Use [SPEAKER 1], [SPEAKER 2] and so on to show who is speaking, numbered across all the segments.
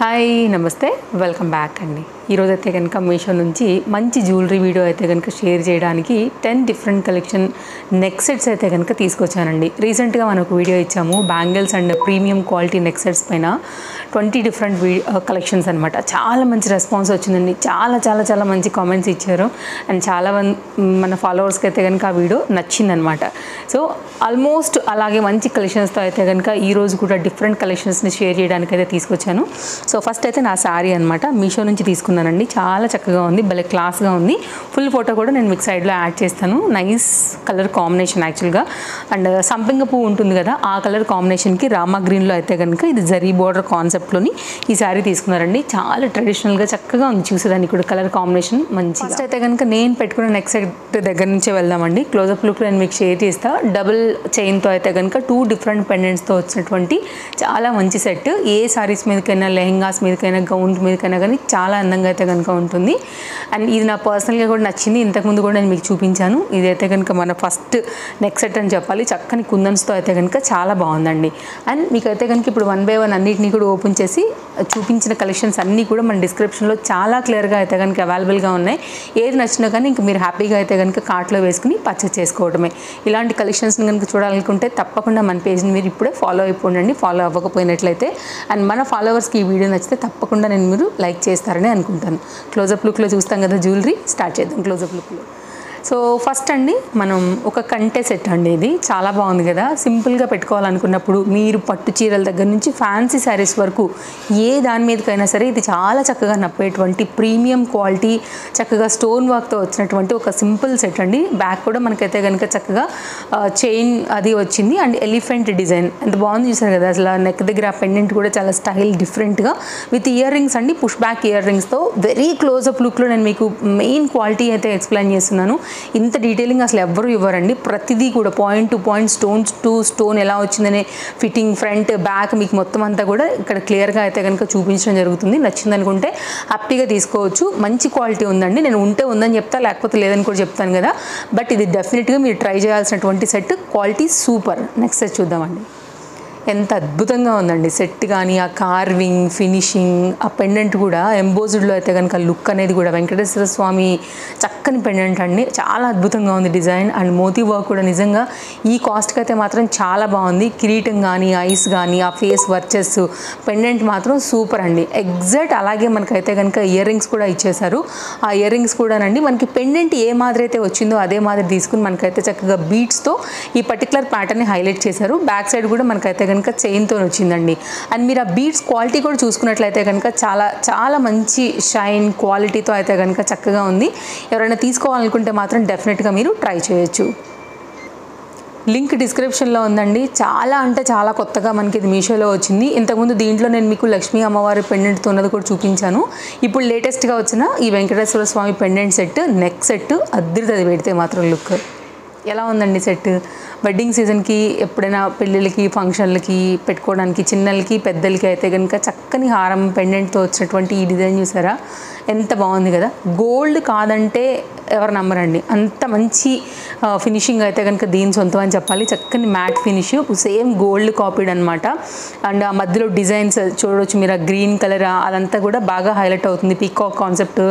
[SPEAKER 1] Hi నమస్తే welcome back అండి. ఈరోజు అయితే కనుక మీషో నుంచి మంచి జ్యువెలరీ వీడియో అయితే కనుక షేర్ చేయడానికి 10 డిఫరెంట్ కలెక్షన్ నెక్ సెట్స్ అయితే కనుక తీసుకొచ్చానండి. రీసెంట్గా మనకు వీడియో ఇచ్చాము bangles and premium quality neck sets పైన 20 డిఫరెంట్ కలెక్షన్స్ అనమాట. చాలా మంచి రెస్పాన్స్ వచ్చిందండి. చాలా మంచి కామెంట్స్ ఇచ్చారు అండ్ చాలా మన ఫాలోవర్స్కి అయితే కనుక ఆ వీడియో నచ్చిందనమాట. సో ఆల్మోస్ట్ అలాగే మంచి కలెక్షన్స్తో అయితే కనుక ఈరోజు కూడా డిఫరెంట్ కలెక్షన్స్ని షేర్ చేయడానికి అయితే తీసుకొచ్చాను. సో ఫస్ట్ అయితే నా శారీ అనమాట, మీషో నుంచి తీసుకున్నానండి. చాలా చక్కగా ఉంది, భలే క్లాస్గా ఉంది. ఫుల్ ఫోటో కూడా నేను మీకు సైడ్లో యాడ్ చేస్తాను. నైస్ కలర్ కాంబినేషన్ యాక్చువల్గా. అండ్ సంపింగ పువ్వు ఉంటుంది కదా, ఆ కలర్ కాంబినేషన్కి రామా గ్రీన్లో అయితే కనుక ఇది జరీ బోర్డర్ కాన్సెప్ట్లోని ఈ శారీ తీసుకున్నారండి. చాలా ట్రెడిషనల్గా చక్కగా ఉంది, చూసేదానికి కూడా కలర్ కాంబినేషన్ మంచి. ఫస్ట్ అయితే కనుక నేను పెట్టుకున్న నెక్ సెట్ దగ్గర నుంచే వెళ్దామండి. క్లోజప్ లుక్ నేను మీకు షేర్ చేస్తా. డబుల్ చైన్తో అయితే కనుక 2 డిఫరెంట్ పెండెంట్స్తో వచ్చినటువంటి చాలా మంచి సెట్. ఏ సారీస్ మీదకైనా, లెహెంగాస్ మీదకైనా, గౌన్స్ మీదకైనా కానీ చాలా అందంగా అయితే కనుక ఉంటుంది. అండ్ ఇది నా పర్సనల్గా కూడా నచ్చింది. ఇంతకుముందు కూడా నేను మీకు చూపించాను. ఇదైతే కనుక మన ఫస్ట్ నెక్ సెట్ అని చెప్పాలి. చక్కని కుందన్స్తో అయితే కనుక చాలా బాగుందండి. అండ్ మీకైతే కనుక ఇప్పుడు 1 by 1 అన్నిటినీ కూడా ఓపెన్ చేసి చూపించిన కలెక్షన్స్ అన్నీ కూడా మన డిస్క్రిప్షన్లో చాలా క్లియర్గా అయితే కనుక అవైలబుల్గా ఉన్నాయి. ఏది నచ్చినా కానీ ఇంక మీరు హ్యాపీగా అయితే కనుక కార్ట్లో వేసుకుని పర్చేస్ చేసుకోవడమే. ఇలాంటి కలెక్షన్స్ని కనుక చూడాలనుకుంటే తప్పకుండా మన పేజ్ని మీరు ఇప్పుడే ఫాలో అయిపోండి. ఫాలో అవ్వకపోయినట్లయితే. అండ్ మన ఫాలోవర్స్కి ఈ వీడియో నచ్చితే తప్పకుండా మీరు లైక్ చేస్తారని అనుకుంటాను. క్లోజప్ లుక్లో చూస్తాం కదా జ్యువెలరీ, స్టార్ట్ చేద్దాం క్లోజప్ లుక్లో. సో ఫస్ట్ అండి మనం ఒక కంటే సెట్ అండి. ఇది చాలా బాగుంది కదా. సింపుల్గా పెట్టుకోవాలనుకున్నప్పుడు మీరు పట్టు చీరల దగ్గర నుంచి ఫ్యాన్సీ శారీస్ వరకు ఏ దాని మీదకైనా సరే ఇది చాలా చక్కగా నప్పేటువంటి ప్రీమియం క్వాలిటీ చక్కగా స్టోన్ వర్క్తో వచ్చినటువంటి ఒక సింపుల్ సెట్ అండి. బ్యాక్ కూడా మనకైతే కనుక చక్కగా చైన్ అది వచ్చింది అండ్ ఎలిఫెంట్ డిజైన్ ఎంత బాగుంది చూసారు కదా. అసలు నెక్ దగ్గర ఆ పెండెంట్ కూడా చాలా స్టైల్ డిఫరెంట్గా విత్ ఇయర్ రింగ్స్ అండి, పుష్ బ్యాక్ ఇయర్ రింగ్స్తో. వెరీ క్లోజప్ లుక్లో నేను మీకు మెయిన్ క్వాలిటీ అయితే ఎక్స్ప్లెయిన్ చేస్తున్నాను. ఇంత డీటెయిలింగ్ అసలు ఎవ్వరూ ఇవ్వరండి. ప్రతిదీ కూడా point to point, stone to stone ఎలా వచ్చిందనే ఫిట్టింగ్, ఫ్రంట్ బ్యాక్ మీకు మొత్తం అంతా కూడా ఇక్కడ క్లియర్గా అయితే కనుక చూపించడం జరుగుతుంది. నచ్చింది అనుకుంటే హ్యాపీగా తీసుకోవచ్చు. మంచి క్వాలిటీ ఉందండి. నేను ఉంటే ఉందని చెప్తా, లేకపోతే లేదని కూడా చెప్తాను కదా. బట్ ఇది డెఫినెట్గా మీరు ట్రై చేయాల్సినటువంటి set. Quality super. Next set చూద్దామండి. ఎంత అద్భుతంగా ఉందండి సెట్. కానీ ఆ కార్వింగ్, ఫినిషింగ్, ఆ పెండెంట్ కూడా ఎంబోజ్డ్లో అయితే కనుక లుక్ అనేది కూడా వెంకటేశ్వర స్వామి చక్కని పెండెంట్ అండి. చాలా అద్భుతంగా ఉంది డిజైన్. అండ్ మోతీ వర్క్ కూడా నిజంగా ఈ కాస్ట్కి అయితే మాత్రం చాలా బాగుంది. కిరీటం కానీ, ఐస్ కానీ, ఆ ఫేస్ వర్చెస్, పెండెంట్ మాత్రం సూపర్ అండి. ఎగ్జాక్ట్ అలాగే మనకైతే కనుక ఇయర్ రింగ్స్ కూడా ఇచ్చేశారు. ఆ ఇయర్ రింగ్స్ కూడానండి మనకి పెండెంట్ ఏ మాదిరి అయితే వచ్చిందో అదే మాదిరి తీసుకుని మనకైతే చక్కగా బీట్స్తో ఈ పర్టికులర్ ప్యాటర్న్ని హైలైట్ చేశారు. బ్యాక్ సైడ్ కూడా మనకైతే కనుక చైన్తో వచ్చిందండి. అండ్ మీరు ఆ బీడ్స్ క్వాలిటీ కూడా చూసుకున్నట్లయితే కనుక చాలా మంచి షైన్ క్వాలిటీతో అయితే కనుక చక్కగా ఉంది. ఎవరైనా తీసుకోవాలనుకుంటే మాత్రం డెఫినెట్గా మీరు ట్రై చేయొచ్చు. లింక్ డిస్క్రిప్షన్లో ఉందండి. చాలా కొత్తగా మనకి ఇది మీషోలో వచ్చింది. ఇంతకుముందు దీంట్లో నేను మీకు లక్ష్మీ అమ్మవారి పెండెంట్తో ఉన్నది కూడా చూపించాను. ఇప్పుడు లేటెస్ట్గా వచ్చిన ఈ వెంకటేశ్వర స్వామి పెండెంట్ సెట్, నెక్ సెట్ అద్దరిది పెడితే మాత్రం లుక్ ఎలా ఉందండి సెట్. వెడ్డింగ్ సీజన్కి ఎప్పుడైనా పెళ్ళిళ్ళకి, ఫంక్షన్లకి పెట్టుకోవడానికి చిన్నలకి, పెద్దలకి అయితే కనుక చక్కని హారం పెండెంట్తో వచ్చినటువంటి ఈ డిజైన్ చూసారా, ఎంత బాగుంది కదా. గోల్డ్ కాదంటే ఎవరు నమ్మరండి. అంత మంచి ఫినిషింగ్ అయితే కనుక దీని సొంతం అని చెప్పాలి. చక్కని matte finish, same gold copied అనమాట. అండ్ ఆ మధ్యలో డిజైన్స్ చూడవచ్చు మీరు, ఆ గ్రీన్ కలర్ అదంతా కూడా బాగా హైలైట్ అవుతుంది. పీకాక్ కాన్సెప్ట్,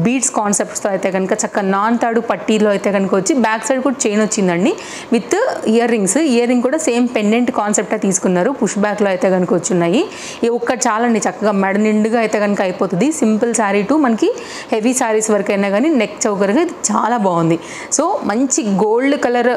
[SPEAKER 1] బీడ్స్ కాన్సెప్ట్స్తో అయితే కనుక చక్కగా నాన్ తాడు పట్టీలో అయితే కనుక వచ్చి బ్యాక్ సైడ్ కూడా చైన్ వచ్చిందండి with ear rings. Ear ring కూడా సేమ్ పెండెంట్ కాన్సెప్టే తీసుకున్నారు. పుష్ బ్యాక్లో అయితే కనుక వచ్చున్నాయి. ఒక్కటి చాలండి చక్కగా మెడ నిండుగా అయితే కనుక అయిపోతుంది. సింపుల్ శారీ టు మనకి హెవీ శారీస్ వరకు అయినా కానీ నెక్ చౌకర్గా ఇది చాలా బాగుంది. సో మంచి గోల్డ్ కలర్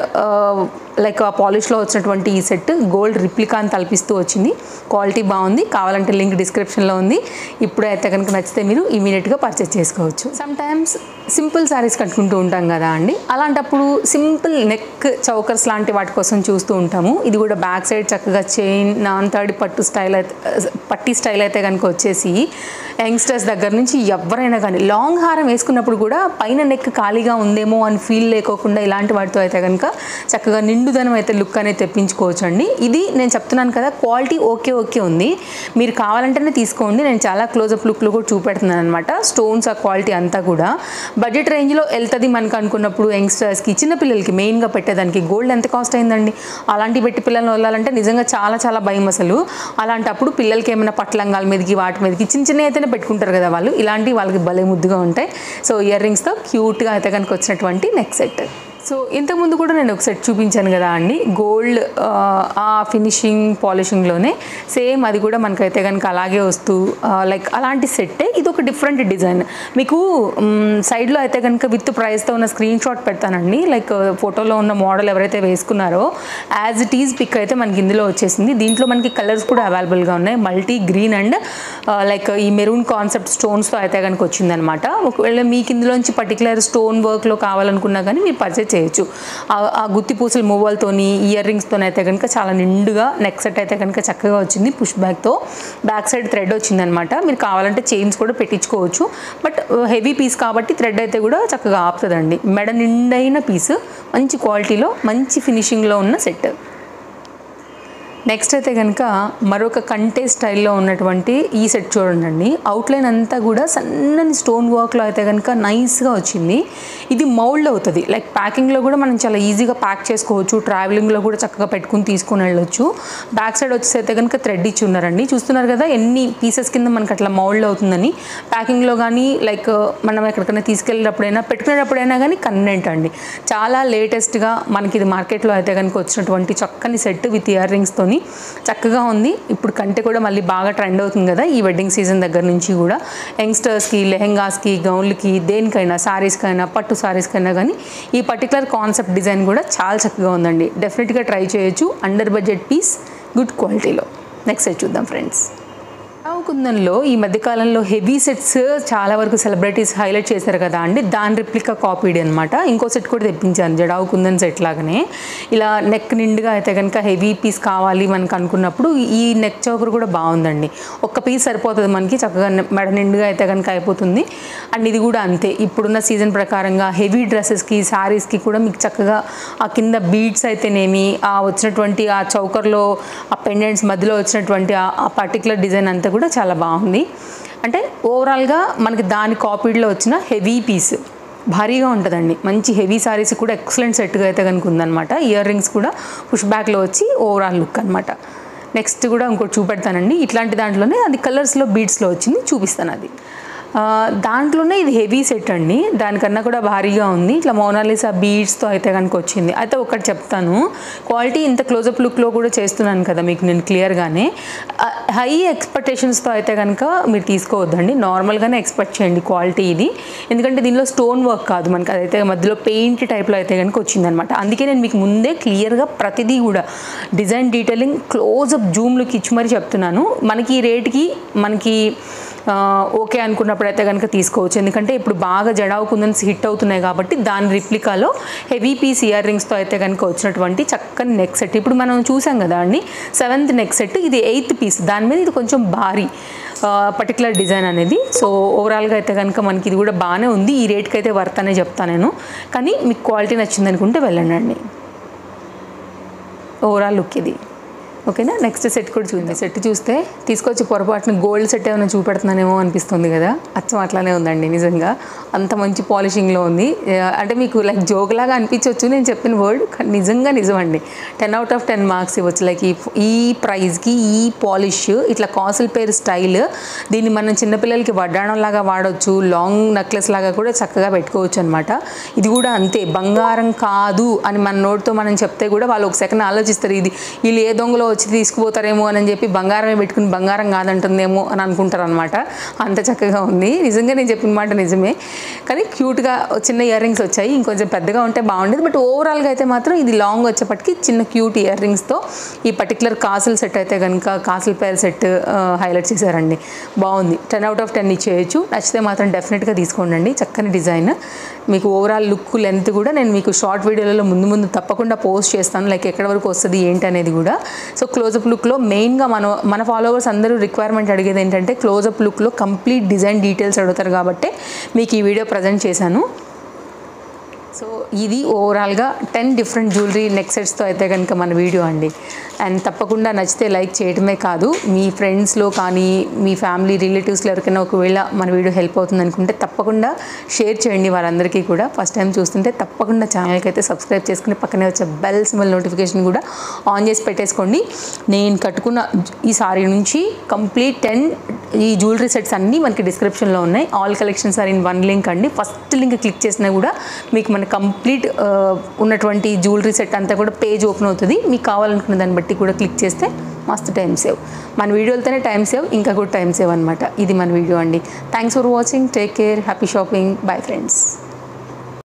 [SPEAKER 1] లైక్ ఆ పాలిష్లో వచ్చినటువంటి ఈ సెట్ గోల్డ్ రిప్లికాని తలపిస్తూ వచ్చింది. క్వాలిటీ బాగుంది. కావాలంటే లింక్ డిస్క్రిప్షన్లో ఉంది. ఇప్పుడే అయితే కనుక నచ్చితే మీరు ఇమీడియట్గా పర్చేస్ చేసుకోవచ్చు. సమ్టైమ్స్ సింపుల్ శారీస్ కట్టుకుంటూ ఉంటాం కదా అండి, అలాంటప్పుడు సింపుల్ నెక్ చౌకర్స్ లాంటి వాటి కోసం చూస్తూ ఉంటాము. ఇది కూడా బ్యాక్ సైడ్ చక్కగా చైన్, నాన్ థర్డ్ పట్టీ స్టైల్ అయితే కనుక వచ్చేసి యంగ్స్టర్స్ దగ్గర నుంచి ఎవరైనా కానీ లాంగ్ హారం వేసుకున్నప్పుడు కూడా పైన నెక్ ఖాళీగా ఉందేమో అని ఫీల్ లేకోకుండా ఇలాంటి వాటితో అయితే కనుక చక్కగా నిండు నిండుదనం అయితే లుక్ అనేది తెప్పించుకోవచ్చు అండి. ఇది నేను చెప్తున్నాను కదా, క్వాలిటీ ఓకే ఉంది, మీరు కావాలంటేనే తీసుకోండి. నేను చాలా క్లోజప్ లుక్లో కూడా చూపెడుతున్నాను అనమాట. స్టోన్స్ ఆ క్వాలిటీ అంతా కూడా బడ్జెట్ రేంజ్లో వెళ్తుంది మనకు అనుకున్నప్పుడు. యంగ్స్టర్స్కి, చిన్నపిల్లలకి మెయిన్గా పెట్టేదానికి గోల్డ్ ఎంత కాస్ట్ అయిందండి. అలాంటి పెట్టి పిల్లల్ని వదలాలంటే నిజంగా చాలా భయం అసలు. అలాంటప్పుడు పిల్లలకి ఏమైనా పట్లంగాల మీదకి వాటి మీదకి చిన్న అయితేనే పెట్టుకుంటారు కదా వాళ్ళు, ఇలాంటివి వాళ్ళకి భలే ముద్దుగా ఉంటాయి. సో ఇయర్ రింగ్స్తో క్యూట్గా అయితే కనుక వచ్చినటువంటి నెక్ సెట్. సో ఇంతకుముందు కూడా నేను ఒక సెట్ చూపించాను కదా అండి, గోల్డ్ ఆ ఫినిషింగ్ పాలిషింగ్లోనే సేమ్ అది కూడా మనకైతే కనుక అలాగే వస్తూ లైక్ అలాంటి సెట్టే. ఇది ఒక డిఫరెంట్ డిజైన్. మీకు సైడ్లో అయితే కనుక విత్ ప్రైస్తో ఉన్న స్క్రీన్ షాట్ పెడతానండి. లైక్ ఫోటోలో ఉన్న మోడల్ ఎవరైతే వేసుకున్నారో యాజ్ ఇట్ ఈజ్ పిక్ అయితే మనకి ఇందులో వచ్చేసింది. దీంట్లో మనకి కలర్స్ కూడా అవైలబుల్గా ఉన్నాయి. మల్టీ గ్రీన్ అండ్ లైక్ ఈ మెరూన్ కాన్సెప్ట్ స్టోన్స్తో అయితే కనుక వచ్చిందనమాట. ఒకవేళ మీకు ఇందులోంచి పర్టికులర్ స్టోన్ వర్క్లో కావాలనుకున్నా కానీ మీరు పర్చేజ్ చేయొచ్చు. ఆ గుత్తి పూసల మువ్వలతోని ఇయర్ రింగ్స్తో అయితే కనుక చాలా నిండుగా నెక్ సెట్ అయితే కనుక చక్కగా వచ్చింది. పుష్ బ్యాక్తో బ్యాక్ సైడ్ థ్రెడ్ వచ్చిందనమాట. మీరు కావాలంటే చైన్స్ కూడా పెట్టించుకోవచ్చు. బట్ హెవీ పీస్ కాబట్టి థ్రెడ్ అయితే కూడా చక్కగా ఆపుతుందండి. మెడ నిండైన పీస్, మంచి క్వాలిటీలో మంచి ఫినిషింగ్లో ఉన్న సెట్. నెక్స్ట్ అయితే కనుక మరొక కంటే స్టైల్లో ఉన్నటువంటి ఈ సెట్ చూడండి. అవుట్లైన్ అంతా కూడా సన్నని స్టోన్ వర్క్లో అయితే కనుక నైస్గా వచ్చింది. ఇది మౌల్డ్ అవుతుంది. లైక్ ప్యాకింగ్లో కూడా మనం చాలా ఈజీగా ప్యాక్ చేసుకోవచ్చు. ట్రావెలింగ్లో కూడా చక్కగా పెట్టుకుని తీసుకుని వెళ్ళొచ్చు. బ్యాక్ సైడ్ వచ్చేసి అయితే కనుక థ్రెడ్ ఇచ్చి ఉన్నారండి. చూస్తున్నారు కదా ఎన్ని పీసెస్ కింద మనకు అట్లా మౌల్డ్ అవుతుందని. ప్యాకింగ్లో కానీ లైక్ మనం ఎక్కడికైనా తీసుకెళ్ళినప్పుడైనా పెట్టుకునేటప్పుడైనా కానీ కన్వెంట్ అండి. చాలా లేటెస్ట్గా మనకి ఇది మార్కెట్లో అయితే కనుక వచ్చినటువంటి చక్కని సెట్ విత్ ఇయర్ రింగ్స్తోని చక్కగా ఉంది. ఇప్పుడు కంటే కూడా మళ్ళీ బాగా ట్రెండ్ అవుతుంది కదా ఈ వెడ్డింగ్ సీజన్ దగ్గర నుంచి కూడా. యంగ్స్టర్స్కి, లెహెంగాస్కి, గౌన్లకి, దేనికైనా, శారీస్కైనా, పట్టు శారీస్కైనా కానీ ఈ పర్టికులర్ కాన్సెప్ట్ డిజైన్ కూడా చాలా చక్కగా ఉందండి. డెఫినెట్గా ట్రై చేయొచ్చు. అండర్ బడ్జెట్ పీస్, గుడ్ క్వాలిటీలో. నెక్స్ట్ సెట్ చూద్దాం ఫ్రెండ్స్. జడావు కుందన్లో ఈ మధ్యకాలంలో హెవీ సెట్స్ చాలా వరకు సెలబ్రిటీస్ హైలైట్ చేశారు కదా అండి, దాని రిప్లికా కాపీడ్ అనమాట. ఇంకో సెట్ కూడా తెప్పించాను జడావు కుందన్ సెట్ లాగానే. ఇలా నెక్ నిండుగా అయితే కనుక హెవీ పీస్ కావాలి మనకు అనుకున్నప్పుడు ఈ నెక్ చౌకర్ కూడా బాగుందండి. ఒక్క పీస్ సరిపోతుంది మనకి, చక్కగా మెడ నిండుగా అయితే కనుక అయిపోతుంది. అండ్ ఇది కూడా అంతే, ఇప్పుడున్న సీజన్ ప్రకారంగా హెవీ డ్రెస్సెస్కి, శారీస్కి కూడా మీకు చక్కగా ఆ కింద బీడ్స్ అయితేనేమి, ఆ వచ్చినటువంటి ఆ చౌకర్లో ఆ పెండెంట్స్ మధ్యలో వచ్చినటువంటి ఆ పర్టికులర్ డిజైన్ అంతా కూడా చాలా బాగుంది. అంటే ఓవరాల్గా మనకి దాని కాపీడ్లో వచ్చిన హెవీ పీస్ భారీగా ఉంటుందండి. మంచి హెవీ శారీస్ కూడా ఎక్సలెంట్ సెట్గా అయితే కనుక ఉందన్నమాట. ఇయర్ రింగ్స్ కూడా పుష్ బ్యాక్లో వచ్చి ఓవరాల్ లుక్ అనమాట. నెక్స్ట్ కూడా ఇంకోటి చూపెడతానండి. ఇట్లాంటి దాంట్లోనే అది కలర్స్లో బీడ్స్లో వచ్చింది, చూపిస్తాను అది. దాంట్లోనే ఇది హెవీ సెట్ అండి, దానికన్నా కూడా భారీగా ఉంది. ఇట్లా మోనాలిసా బీడ్స్తో అయితే కనుక వచ్చింది. అయితే ఒకటి చెప్తాను, క్వాలిటీ ఇంత క్లోజప్ లుక్లో కూడా చేస్తున్నాను కదా మీకు నేను క్లియర్గానే. హై ఎక్స్పెక్టేషన్స్తో అయితే కనుక మీరు తీసుకోవద్దండి, నార్మల్గానే ఎక్స్పెక్ట్ చేయండి క్వాలిటీ ఇది. ఎందుకంటే దీనిలో స్టోన్ వర్క్ కాదు మనకి, అదైతే మధ్యలో పెయింట్ టైప్లో అయితే కనుక వచ్చిందనమాట. అందుకే నేను మీకు ముందే క్లియర్గా ప్రతిదీ కూడా design detailing closeup zoom look ఇచ్చి మరీ చెప్తున్నాను. మనకి ఈ రేట్కి మనకి ఓకే అనుకున్నప్పుడైతే కనుక తీసుకోవచ్చు. ఎందుకంటే ఇప్పుడు బాగా జడావు కుందన్స్ హిట్ అవుతున్నాయి కాబట్టి దాని రిప్లికాలో హెవీ పీస్ ఇయర్ రింగ్స్తో అయితే కనుక వచ్చినటువంటి చక్కని నెక్ సెట్. ఇప్పుడు మనం చూసాం కదా అండి 7th నెక్ సెట్, ఇది 8th పీస్. దాని మీద ఇది కొంచెం భారీ పర్టికులర్ డిజైన్ అనేది. సో ఓవరాల్గా అయితే కనుక మనకి ఇది కూడా బాగానే ఉంది. ఈ రేట్కి అయితే వర్త్ అనే చెప్తాను నేను. కానీ మీకు క్వాలిటీ నచ్చింది అనుకుంటే వెళ్ళండి. ఓవరాల్ లుక్ ఇది ఓకేనా. నెక్స్ట్ సెట్ కూడా చూడండి. సెట్ చూస్తే తీసుకొచ్చి పొరపాటున గోల్డ్ సెట్ ఏమైనా చూపెడుతున్నానేమో అనిపిస్తుంది కదా, అచ్చం అట్లానే ఉందండి. నిజంగా అంత మంచి పాలిషింగ్లో ఉంది. అంటే మీకు లైక్ జోక్లాగా అనిపించవచ్చు నేను చెప్పిన వర్డ్, కానీ నిజంగా నిజమండి. 10 out of 10 మార్క్స్ ఇవ్వచ్చు. లైక్ ఈ ప్రైస్కి ఈ పాలిష్, ఇట్లా కాసుల పేరు స్టైల్, దీన్ని మనం చిన్నపిల్లలకి వడ్డాణం లాగా వాడవచ్చు, లాంగ్ నెక్లెస్ లాగా కూడా చక్కగా పెట్టుకోవచ్చు అనమాట. ఇది కూడా అంతే, బంగారం కాదు అని మన నోటితో మనం చెప్తే కూడా వాళ్ళు ఒక సెకండ్ ఆలోచిస్తారు, ఇది వీళ్ళు ఏ దొంగలో వచ్చి తీసుకుపోతారేమో అని చెప్పి బంగారమే పెట్టుకుని బంగారం కాదంటుందేమో అని అనుకుంటారు అనమాట. అంత చక్కగా ఉంది. నిజంగా నేను చెప్పిన మాట నిజమే, కానీ క్యూట్గా చిన్న ఇయర్ రింగ్స్ వచ్చాయి. ఇంకొంచెం పెద్దగా ఉంటే బాగుండేది. బట్ ఓవరాల్గా అయితే మాత్రం ఇది లాంగ్ వచ్చేప్పటికి చిన్న క్యూట్ ఇయర్ రింగ్స్తో ఈ పర్టికులర్ కాసుల సెట్ అయితే కనుక కాసుల పేరు సెట్ హైలైట్ చేశారండి. బాగుంది. 10 out of 10 ఇచ్చేయచ్చు. నచ్చితే మాత్రం డెఫినెట్గా తీసుకోండి. చక్కని డిజైన్. మీకు ఓవరాల్ లుక్ లెంత్ కూడా నేను మీకు షార్ట్ వీడియోలలో ముందు తప్పకుండా పోస్ట్ చేస్తాను, లైక్ ఎక్కడి వరకు వస్తుంది ఏంటి అనేది కూడా. సో క్లోజప్ లుక్లో మెయిన్గా మన ఫాలోవర్స్ అందరూ రిక్వైర్మెంట్ అడిగేది ఏంటంటే క్లోజప్ లుక్లో కంప్లీట్ డిజైన్ డీటెయిల్స్ అడుగుతారు కాబట్టి మీకు ఈ వీడియో ప్రజెంట్ చేశాను. సో ఇది ఓవరాల్గా 10 డిఫరెంట్ జ్యువెలరీ నెక్ సెట్స్తో అయితే కనుక మన వీడియో అండి. అండ్ తప్పకుండా నచ్చితే లైక్ చేయడమే కాదు, మీ ఫ్రెండ్స్లో కానీ మీ ఫ్యామిలీ రిలేటివ్స్లో ఎవరికైనా ఒకవేళ మన వీడియో హెల్ప్ అవుతుంది అనుకుంటే తప్పకుండా షేర్ చేయండి వారందరికీ కూడా. ఫస్ట్ టైం చూస్తుంటే తప్పకుండా ఛానల్కి అయితే సబ్స్క్రైబ్ చేసుకుని పక్కనే వచ్చే బెల్ సింబల్ నోటిఫికేషన్ కూడా ఆన్ చేసి పెట్టేసుకోండి. నేను కట్టుకున్న ఈ సారీ నుంచి కంప్లీట్ 10 ఈ జ్యువెలరీ సెట్స్ అన్నీ మనకి డిస్క్రిప్షన్లో ఉన్నాయి. All collections are in one link అండి. ఫస్ట్ లింక్ క్లిక్ చేసినా కూడా మీకు మన కంప్లీట్ ఉన్నటువంటి జ్యువెలరీ సెట్ అంతా కూడా పేజ్ ఓపెన్ అవుతుంది. మీకు కావాలనుకున్న దాన్ని బట్టి కూడా క్లిక్ చేస్తే మస్తు టైం సేవ్. మన వీడియోలతోనే టైం సేవ్, ఇంకా కూడా టైం సేవ్ అనమాట. ఇది మన వీడియో అండి. Thanks for watching. Take care. Happy shopping. Bye friends.